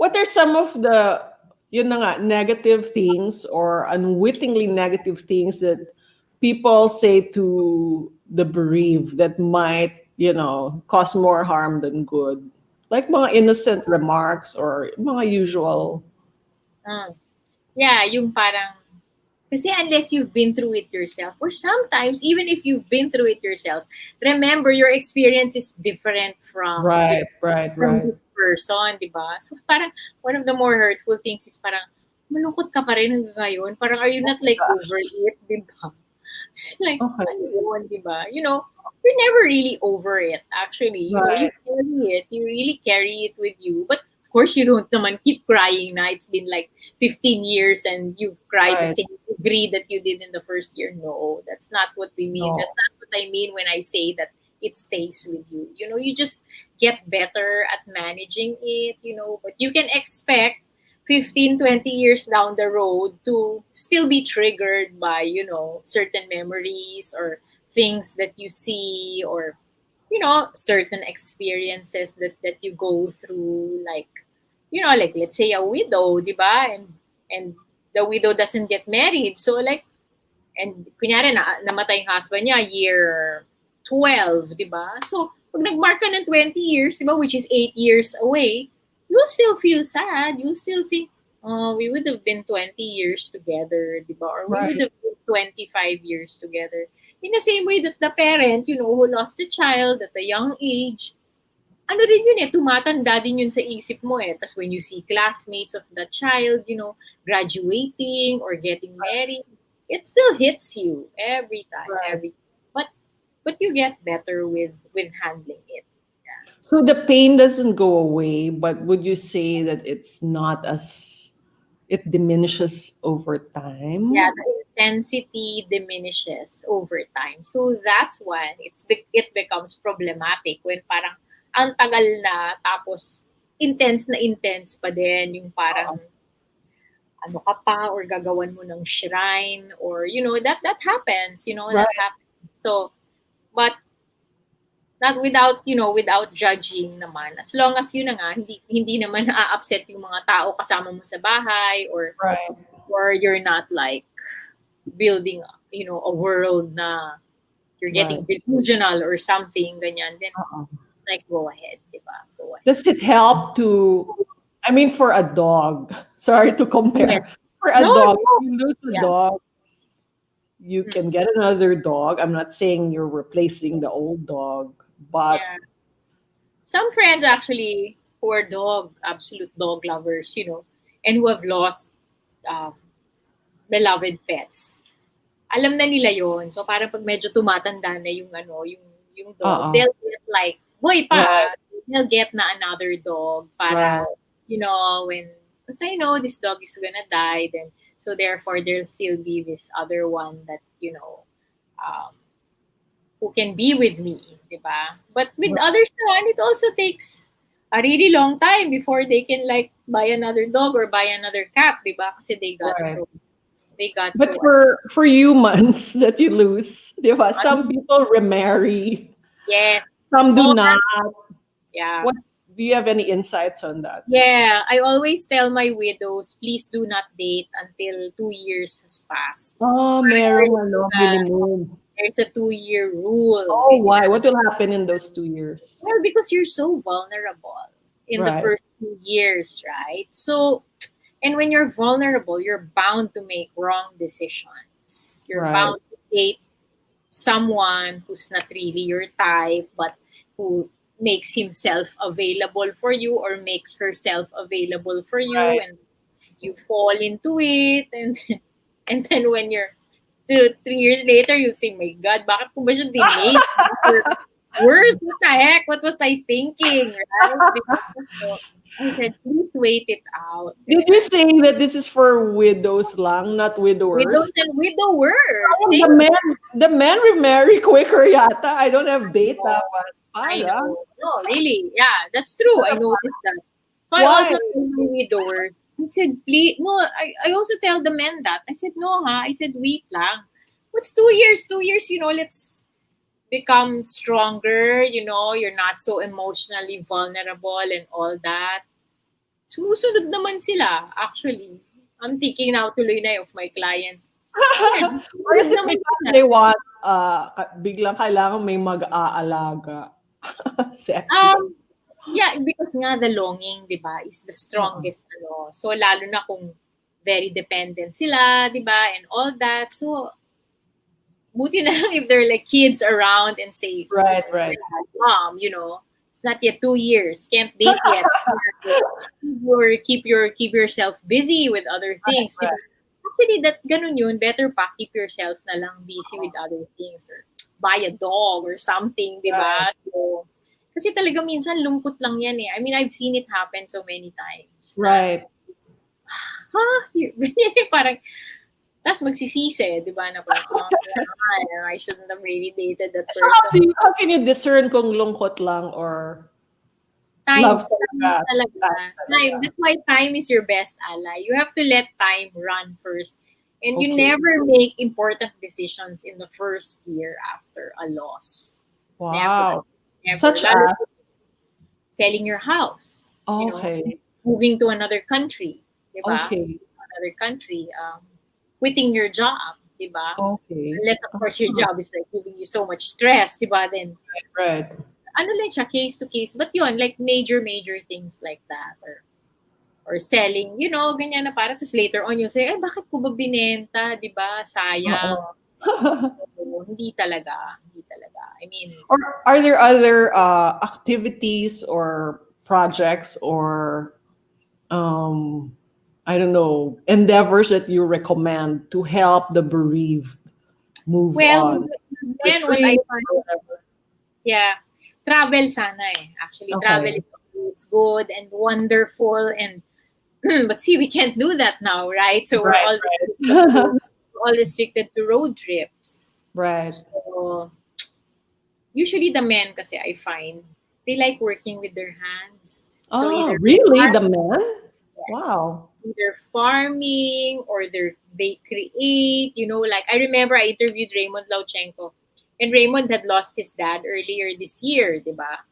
What are some of the, yun na nga, negative things or unwittingly negative things that people say to the bereaved that might, cause more harm than good? Like mga innocent remarks or mga usual. Mm. Yeah, yung parang, kasi unless you've been through it yourself, or sometimes, even if you've been through it yourself, remember, your experience is different from, Right, right, from right. this person, di ba? So parang, one of the more hurtful things is parang, malungkot ka pa rin hanggang ngayon. Parang, are you not like over it, di ba? Like, Okay. ano yun, di ba? You're never really over it, actually. You Right. carry it. You really carry it with you. But, of course, you don't naman keep crying na it's been like 15 years and you cried the Right. same degree that you did in the first year. No, that's not what we mean. No. That's not what I mean when I say that it stays with you. You just get better at managing it, but you can expect 15, 20 years down the road to still be triggered by, certain memories or things that you see, or, certain experiences that you go through, like, like, let's say a widow, di ba? And the widow doesn't get married. So, like, and kunyari namatay yung husband niya year 12, di ba? So, pag nag-mark ka ng 20 years, di ba, which is 8 years away, you'll still feel sad. You'll still think, oh, we would have been 20 years together, di ba? Or we would Right. have been 25 years together. In the same way that the parent, who lost a child at a young age, ano rin yun tumatanda din yun sa isip mo Tapos when you see classmates of the child, graduating or getting married, it still hits you every time, Right. but you get better with handling it. So the pain doesn't go away, but would you say that it's not as it diminishes over time? Yeah, the intensity diminishes over time. So that's when it becomes problematic when parang ang tagal na tapos intense pa din yung parang ano ka pa or gagawan mo ng shrine or that happens, Right. that happens. So but not without judging naman, as long as yun na nga hindi naman na-upset yung mga tao kasama mo sa bahay, or Right. you're not like building a world na you're getting Right. delusional or something ganyan, then Uh-uh. it's like go ahead, diba? Go ahead. Does it help to, I mean, for a dog, sorry to compare, Yes. for a No, dog, no. if you lose a Yeah. dog, you can get another dog. I'm not saying you're replacing the old dog, but Yeah. Some friends actually who are absolute dog lovers, and who have lost um, beloved pets. Alam na nila yon. So parang pag medyo tumatanda na yung dog, uh-uh. they'll get like, boy pa, Right. they'll get na another dog para, when, because I know this dog is gonna die, then, so therefore there'll still be this other one that, um, who can be with me, diba? But with Right. others naman, it also takes a really long time before they can like buy another dog or buy another cat, diba? Kasi they got Right. so But for humans that you lose, diba? Some people remarry, yes. some do Oh, not. yeah. What do you have any insights on that? Yeah, I always tell my widows, please do not date until 2 years has passed. Oh, merong minimum. There's a 2-year rule. Oh, why? What will happen in those 2 years? Well, because you're so vulnerable in the Right. first 2 years, right? So, and when you're vulnerable, you're bound to make wrong decisions. You're Right. bound to date someone who's not really your type, but who makes himself available for you or makes herself available for you, Right. and you fall into it, and then when you're 3 years later, you'll say, my God, bakit ko ba siya dinate? Worse, what the heck? What was I thinking? Right? So, I said, please wait it out. Did you say that this is for widows lang, not widowers? Widows and widowers. Oh, the men remarry quicker yata. I don't have data, but I know. No, really. Yeah, that's true. I noticed that. So I Why? also tell my widowers, I said, please, no, I also tell the men that. I said, no, ha? I said, wait lang. What's 2 years? 2 years, let's become stronger, you're not so emotionally vulnerable and all that. Sumusunod naman sila, actually. I'm thinking now tuloy na of my clients. Yeah, Or is sumusunod it naman because sila. they want, biglang kailangan may mag-aalaga? Sexist. Um, yeah, because nga the longing, di ba, is the Oo. strongest. So, lalo na kung very dependent sila, di ba, and all that. So, buti na lang if there are like kids around and say, Right, right. "Dad, Mom, it's not yet 2 years, can't date yet. Keep yourself busy with other things, di ba? Right. Actually, that ganun yun, better pa keep yourself na lang busy with other things or buy a dog or something, di Right. ba? So, kasi talaga minsan lungkot lang yan eh. I mean, I've seen it happen so many times na, Right. ha? Parang, tapos magsisisi, di ba? Na parang, oh, I shouldn't have really dated that So how person. how can you discern kung lungkot lang or Time. love Time talaga? talaga. Time Time. talaga. That's why time is your best ally. You have to let time run first. And you Okay. never make important decisions in the first year after a loss. Never. Wow. Never. Such Lalo as, selling your house. okay. Moving to another country. Diba? Okay. Another country. Quitting your job. Diba? Okay. Unless, of course, your job is like giving you so much stress. Diba? Then, Right. ano lang siya, case to case. But yun, like major things like that. Or selling, ganyan na para. Tapos later on, you'll say, bakit ko ba binenta? Di ba? Sayang. Oo. So, hindi talaga. Hindi talaga. I mean, Or are there other activities or projects or I don't know, endeavors that you recommend to help the bereaved move well, on? then what I Retreats find, or whatever. yeah, travel sana eh. Actually, travel Okay. is always good and wonderful and but see, we can't do that now, right? So we're Right, all right. restricted to road trips. Right. So usually the men kasi I find they like working with their hands. So Oh, either really? The men? yes, Wow. either farming or they create, like I remember I interviewed Raymond Lauchenko and Raymond had lost his dad earlier this year, di ba?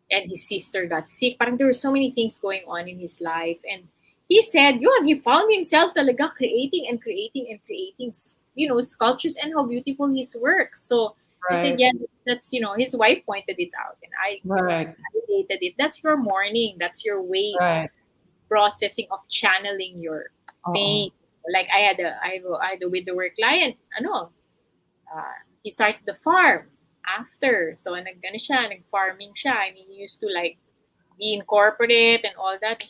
And his sister got sick. Parang there were so many things going on in his life and he said, yun, he found himself talaga creating and creating and creating, sculptures and how beautiful his works. So he said, Right. yeah, that's, his wife pointed it out and I, Right. validated it. That's your mourning. That's your way of Right. processing, of channeling your Uh-oh. pain. Like I had a widower client, he started the farm after. So nag-farming siya. I mean, he used to like be in corporate and all that.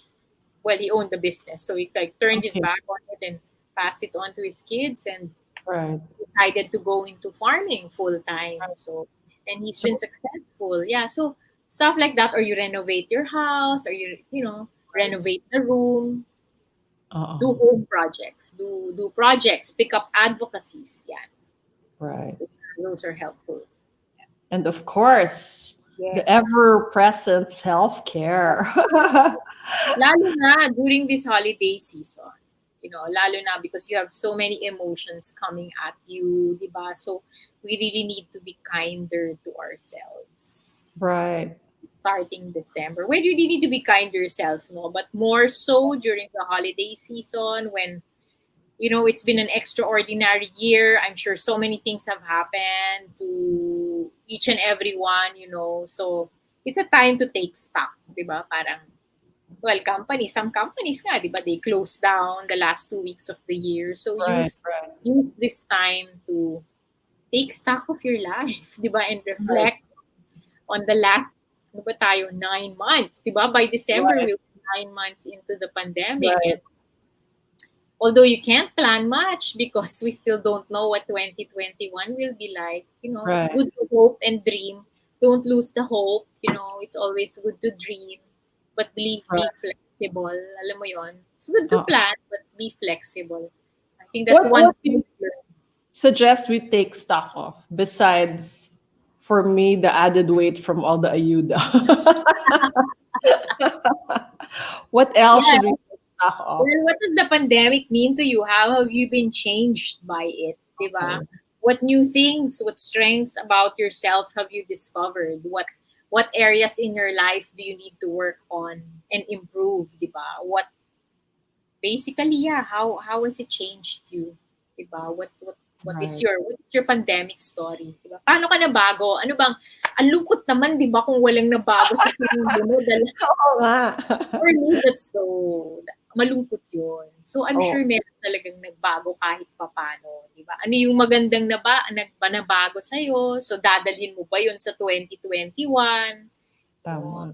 Well, he owned the business. So he like turned his Okay. back on it and passed it on to his kids and Right. decided to go into farming full time. Right. So, and he's So, been successful. Yeah. So stuff like that, or you renovate your house, or renovate the room, do uh-oh. home projects, do projects, pick up advocacies. Yeah, Right. those are helpful. And of course, the Yes. ever-present self-care. Lalo na during this holiday season. Lalo na because you have so many emotions coming at you, di ba? So we really need to be kinder to ourselves. Right. Starting December, where you really need to be kind to yourself, no? But more so during the holiday season when it's been an extraordinary year. I'm sure so many things have happened to each and every one, So it's a time to take stock, di ba? Parang, well, some companies nga, di ba, they close down the last 2 weeks of the year. So Right. use Right. use this time to take stock of your life, di ba? And Right. reflect on the last, 9 months, di ba? By December, Right. we'll be 9 months into the pandemic. Right. And although you can't plan much because we still don't know what 2021 will be like, it's Right. good to hope and dream. Don't lose the hope. It's always good to dream, but be Right. flexible. Alam mo yon. It's good to Uh, plan, but be flexible. I think that's what one do you thing. suggest we take stock of besides, for me, the added weight from all the ayuda? What else Yeah. should we talk of? Well, what does the pandemic mean to you? How have you been changed by it? Diba? Okay. What new things, what strengths about yourself have you discovered? What areas in your life do you need to work on and improve, diba? Basically, yeah, how has it changed you? Diba? Right. What is your pandemic story? Diba? Paano ka nabago? Ano bang ang lungkot naman, 'di ba, kung walang nabago sa sarili mo dahil Oo nga. for me, that's so, malungkot yun. So, I'm Oo, sure meron talagang nagbago kahit papano, di ba? Ano yung magandang nabago sa'yo? So, dadalhin mo ba yun sa 2021? Yun. tama.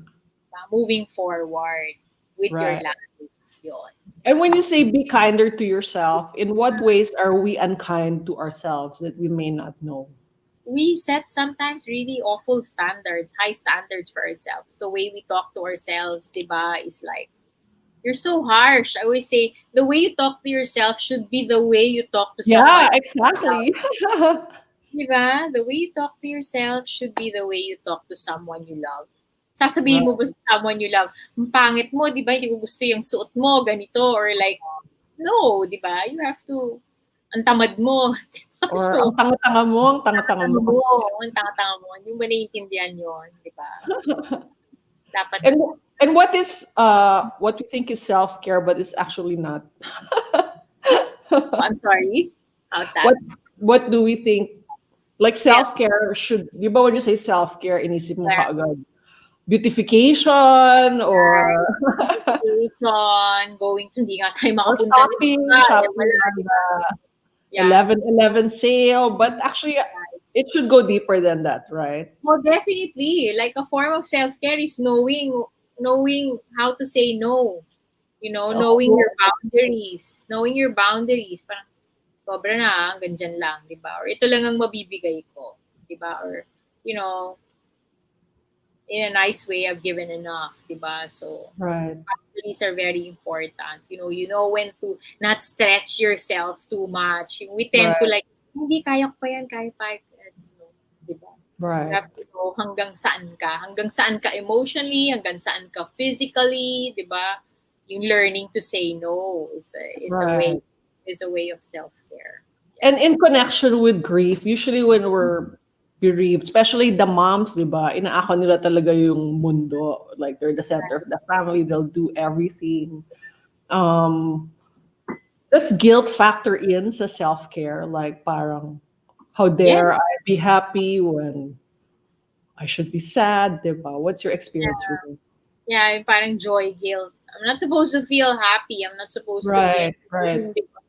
Moving forward with your Right. life. Yun. And when you say be kinder to yourself, in what ways are we unkind to ourselves that we may not know? We set sometimes really awful standards, high standards for ourselves. The way we talk to ourselves, di ba, is like, you're so harsh. I always say the way you talk to yourself should be the way you talk to Yeah, someone else. exactly. Diba? The way you talk to yourself should be the way you talk to someone you love. Sasabihin Right. mo ba sa someone you love, ang pangit mo, di ba? Hindi ko gusto yung suot mo, ganito, or like, no, di ba? You have to, ang tamad mo. Diba? Or ang So, tanga-tanga mo, ang tanga-tanga mo tanga mo, kasi. ang tanga-tanga mo, hindi mo naiintindihan yun, di ba? Dapat, And and what we think is self-care but is actually not. I'm sorry, how's that? what what do we think like Self self-care should, di ba when you say self-care, inisip mo care, kaagad beautification or beautification, going to, hindi nga tayo or makapunta ng shopping, iba, eh, shopping wala, on di ba? the Yeah. 11/11 sale, but actually it should go deeper than that, right? Well, definitely. Like a form of self-care is knowing how to say no. You know, knowing Oh, your boundaries. Knowing your boundaries. Parang, sobra na, hanggang dyan lang, di ba? Or ito lang ang mabibigay ko, di ba? Or, you know, in a nice way, I've given enough, di ba? So, right, boundaries are very important. You know when to not stretch yourself too much. We tend to right, like, hindi, kaya ko pa yan, kaya pa. No, di ba? You right, have to know hanggang saan ka emotionally, hanggang saan ka physically, 'di ba? Yung learning to say no right. is a way of self-care. And Yeah. in connection with grief, usually when we're bereaved, especially the moms, di ba, inaako nila talaga yung mundo. Like they're the center of the family, they'll do everything. Um, does guilt factor in sa self-care? Like parang, how Yeah. dare I be happy when I should be sad, di ba? What's your experience with it? Yeah, yung parang joy, guilt. I'm not supposed to feel happy. I'm not supposed to be Right, right, anything because,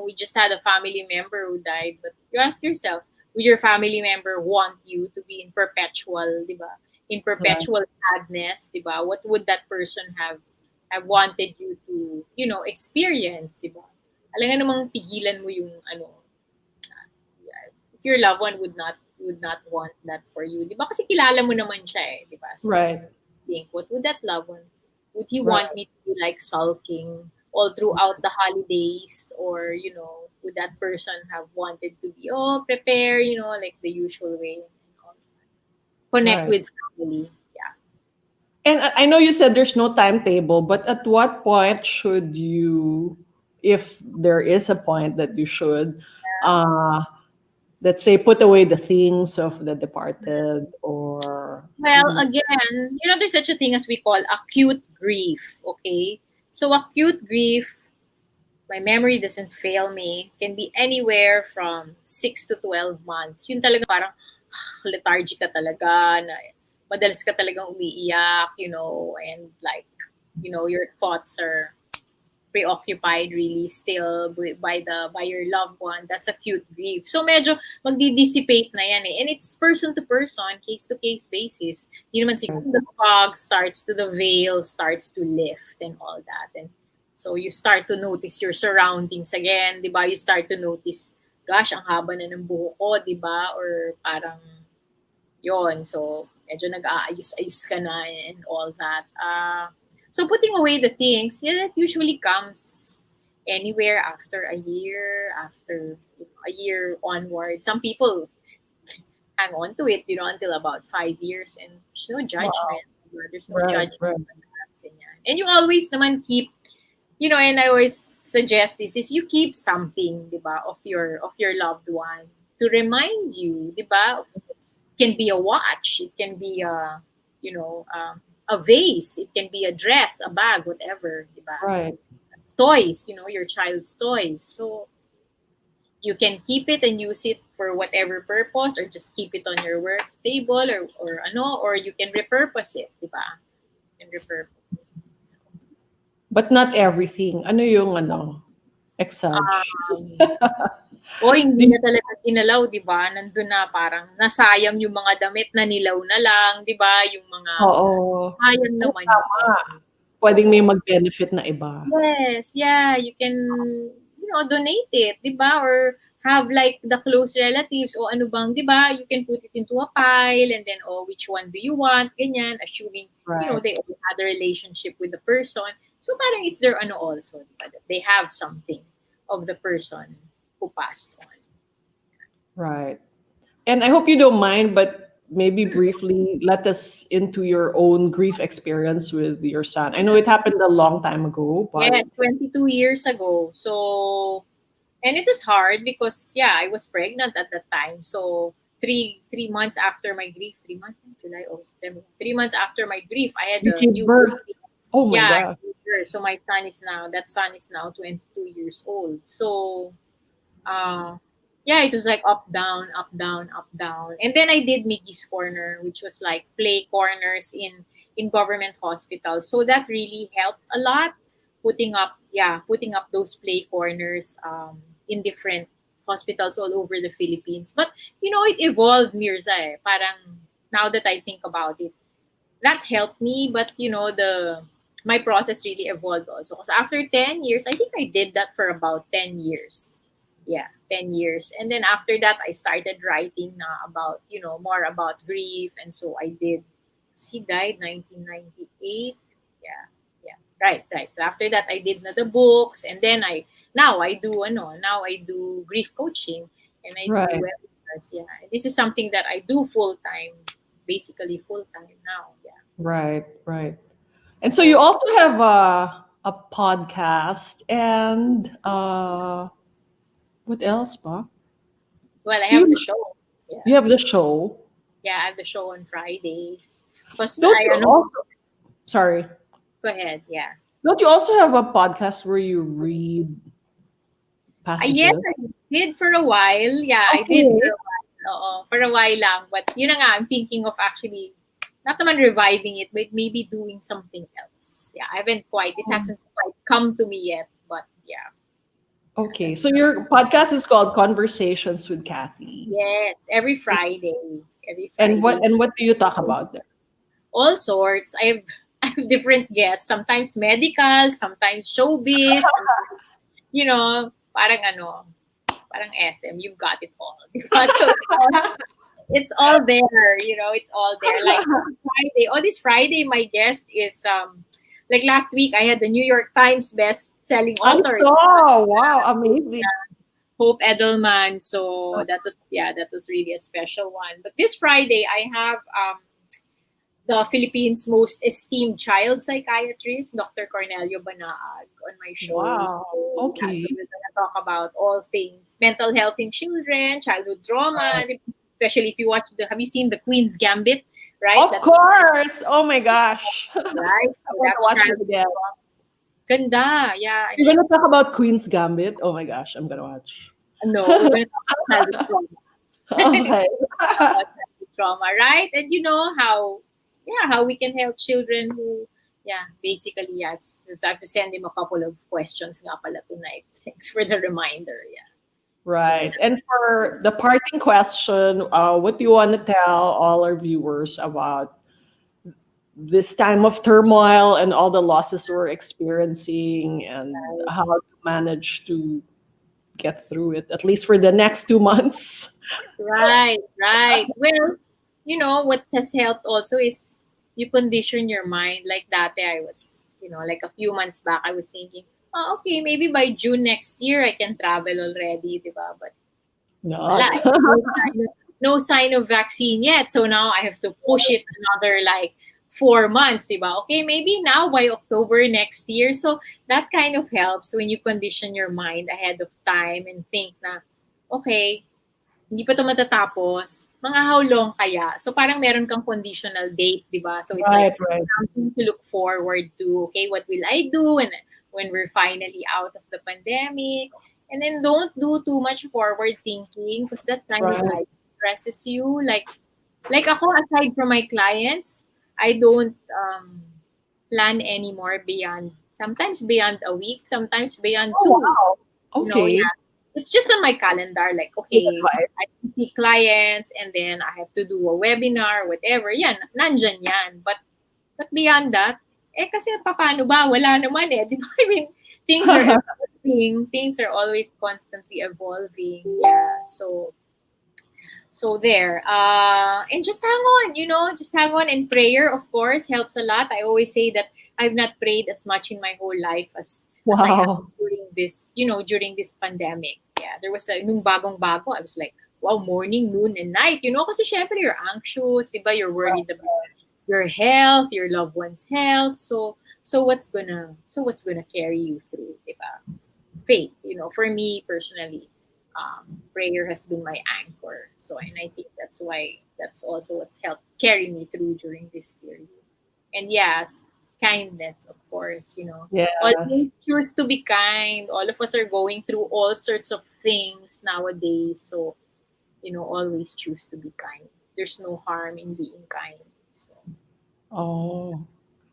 we just had a family member who died. But you ask yourself, would your family member want you to be in perpetual, di ba? In right, perpetual sadness, di ba? What would that person have wanted you to, experience, di ba? Alam nga namang pigilan mo yung yeah, if your loved one would not want that for you, di ba? Kasi kilala mo naman siya eh, di ba? So, right, think, what would that loved one, would he want right, me to be like sulking all throughout the holidays? Or, would that person have wanted to be, prepare, like the usual way? Connect right. with family. Yeah. And I know you said there's no timetable, but at what point should you, if there is a point that you should, uh, let's say, put away the things of the departed, or Well, again, there's such a thing as we call acute grief, okay? So acute grief, my memory doesn't fail me, can be anywhere from 6 to 12 months. Yun talaga parang lethargic ka talaga, na madalas ka talagang umiiyak, and like, your thoughts are preoccupied really still by your loved one. That's acute grief. So medyo magdi-dissipate na yan eh. And it's person to person, case to case basis. Hindi naman siguro the fog starts to, the veil starts to lift and all that. And so you start to notice your surroundings again, di ba? You start to notice, gosh, ang haba na ng buhok ko, di ba? Or parang yon. So medyo nag-aayos-ayos ka na and all that. So putting away the things, yeah, that usually comes anywhere after a year, after a year onward. Some people hang on to it, until about 5 years, and there's no wow, judgment. There's no Right, judgment right. on that. Ganyan. And you always naman keep, and I always suggest this is you keep something, di ba, of your loved one to remind you, di ba? It can be a watch, it can be a vase, it can be a dress, a bag, whatever, di ba? Right. Toys, your child's toys. So you can keep it and use it for whatever purpose, or just keep it on your work table, or you can repurpose it, di ba? You can repurpose it. But not everything. Ano yung exage? Um, o hindi Di- na talaga ginalaw, di ba? Nandun na parang nasayang yung mga damit na nilaw na lang, di ba? Yung mga Oo. sayang Oh, naman tama. yun. Pwedeng may Oo. mag-benefit na iba. Yes, yeah, you can, donate it, di ba? Or have like the close relatives o ano bang, di ba? You can put it into a pile and then, which one do you want? Ganyan, assuming, Right. they all had a relationship with the person. So parang it's their also, di ba? That they have something of the person who passed on. Right. And I hope you don't mind, but maybe Hmm. briefly let us into your own grief experience with your son. I know it happened a long time ago, but Yes, 22 years ago. So, and it was hard because, yeah, I was pregnant at that time. So, three months after my grief, 3 months, July, August, September. 3 months after my grief, I had you a gave new birth. baby. Oh my Yeah, God. so my son is now 22 years old. So, uh, yeah, it was like up, down, up, down, up, down. And then I did Miggy's Corner, which was like play corners in government hospitals. So that really helped a lot, putting up those play corners in different hospitals all over the Philippines. But it evolved, Mirza. Parang now that I think about it, that helped me. But the my process really evolved also. So after 10 years, I think I did that for about 10 years. Yeah, 10 years, and then after that, I started writing about more about grief, and so I did. He died 1998. Yeah, yeah, right, right. So after that, I did the books, and then I do now I do grief coaching, and I do Right. webinars. Yeah, this is something that I do full time, basically full time now. Yeah. Right. Right. And so you So, also have a podcast and what else, pa? well, I Do have the you show. Yeah. you have the show? Yeah, I have the show on Fridays. Because Don't you also sorry. go ahead. Yeah. Don't you also have a podcast where you read Yes, passages? I did for a while. Yeah, I did for Okay. a while. Oo, for a while lang. But yun na nga, I'm thinking of actually, not naman reviving it, but maybe doing something else. Yeah, it hasn't quite come to me yet. But yeah, Okay. So your podcast is called Conversations with Cathy. yes, every Friday. Every And Friday. what do you talk about there? All sorts. I have different guests. Sometimes medical, sometimes showbiz, sometimes, parang parang SM, you've got it all. Diba? So it's all there, it's all there. Like this Friday, my guest is like last week I had the New York Times best-selling I author, saw. Wow, amazing. Hope Edelman. So that was really a special one. But this Friday I have the Philippines' most esteemed child psychiatrist, Dr. Cornelio Banaag, on my show. Wow. So, yeah, Okay. so we're going to talk about all things mental health in children, childhood trauma, Right. especially if you have you seen The Queen's Gambit, right? Of course. Oh my gosh. I'm Right. So gonna that's watch it childhood again. trauma. Ganda. Yeah. I You're mean, gonna talk about Queen's Gambit. Oh my gosh, I'm gonna watch. no, we're going to talk about childhood trauma. Okay. About childhood trauma, right? And how we can help children who, basically, I have to send him a couple of questions nga pala tonight. Thanks for the reminder. Yeah. So, Right. And for the parting question, what do you want to tell all our viewers about this time of turmoil and all the losses we're experiencing and how to manage to get through it, at least for the next 2 months? right, right. Well, what has helped also is you condition your mind. Like that, I was, like a few months back, I was thinking, oh, okay, maybe by June next year I can travel already, diba? But wala. Not. No sign of vaccine yet. So now I have to push it another like 4 months, diba? Okay, maybe now by October next year. So that kind of helps when you condition your mind ahead of time and think na, okay, hindi pa ito matatapos. Mga how long kaya? So parang meron kang conditional date, di ba? So it's like Right, right. something to look forward to. Okay, what will I do when we're finally out of the pandemic? And then don't do too much forward thinking because that kind of Right. like stresses you. Like ako, aside from my clients, I don't plan anymore beyond, sometimes beyond a week, sometimes beyond Oh, 2 weeks. wow. Yeah. Okay. It's just on my calendar. Like, Good okay, I advice. see clients and then I have to do a webinar, whatever. Yan, nandyan yan. But beyond that, kasi paano ba? Wala naman eh. Di ba? I mean, things are evolving. Things are always constantly evolving. Yeah. So there. And just hang on, just hang on. And prayer, of course, helps a lot. I always say that I've not prayed as much in my whole life as I have Wow. during this pandemic. Yeah, there was nung bagong-bago, I was like, wow, morning, noon, and night. Kasi syempre you're anxious, diba? You're worried about your health, your loved one's health. So what's gonna carry you through, diba? Faith. For me personally, prayer has been my anchor. So, and I think that's also what's helped carry me through during this period. And yes, kindness, of course. Yes. Always choose to be kind. All of us are going through all sorts of things nowadays. So, always choose to be kind. There's no harm in being kind. So, Oh.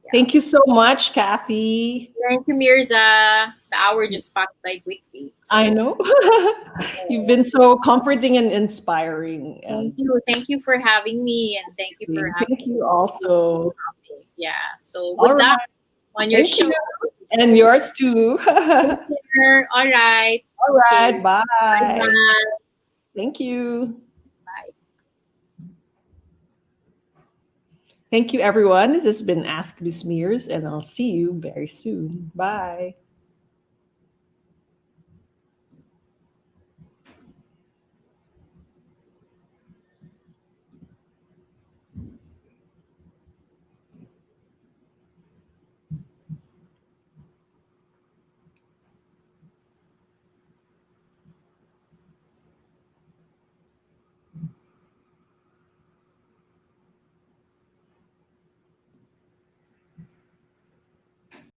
yeah. Thank you so much, Cathy. Thank you, Mirza. The hour just passed by quickly. I So, know. You've been so comforting and inspiring. thank And you. Thank you for having me, and thank you for having thank you me on this also. topic. Yeah. So All good luck right. on your Thank show. you. And yours too. Take care. All right. All Okay. right. Bye Bye. bye. Thank you. Bye. Thank you, everyone. This has been Ask Miss Mears, and I'll see you very soon. Bye.